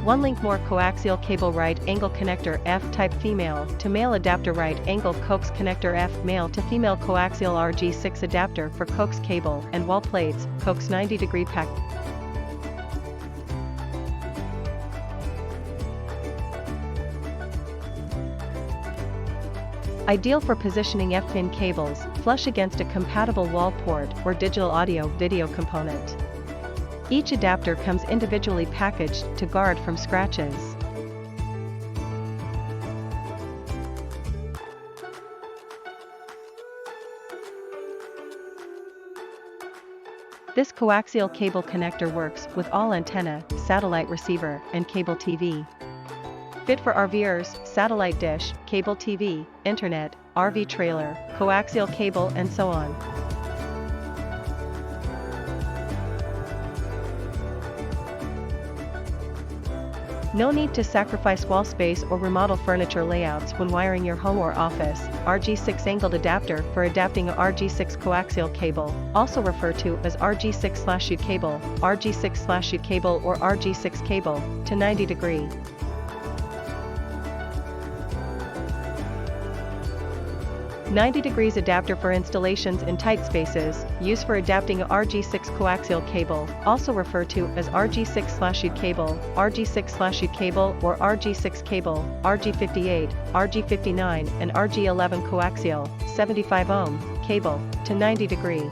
Onelinkmore coaxial cable right angle connector F type female to male adapter right angle Coax connector F male to female coaxial RG6 adapter for Coax cable and wall plates, Coax 90-degree pack. Ideal for positioning F-pin cables, flush against a compatible wall port or digital audio-video component. Each adapter comes individually packaged to guard from scratches. This coaxial cable connector works with all antenna, satellite receiver, and cable TV. Fit for RVers, satellite dish, cable TV, internet, RV trailer, coaxial cable and so on. No need to sacrifice wall space or remodel furniture layouts when wiring your home or office. RG6 angled adapter for adapting a RG6 coaxial cable, also referred to as RG6/U cable, RG6/U cable or RG6 cable, to 90-degree. 90 degrees adapter for installations in tight spaces, used for adapting a RG6 coaxial cable, also referred to as RG6/U cable, RG6/U cable or RG6 cable, RG58, RG59 and RG11 coaxial, 75 ohm, cable, to 90-degree.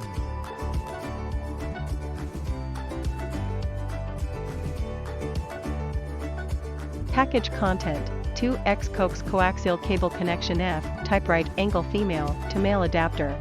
Package content: 2x Coax coaxial cable connection F type right angle female to male adapter.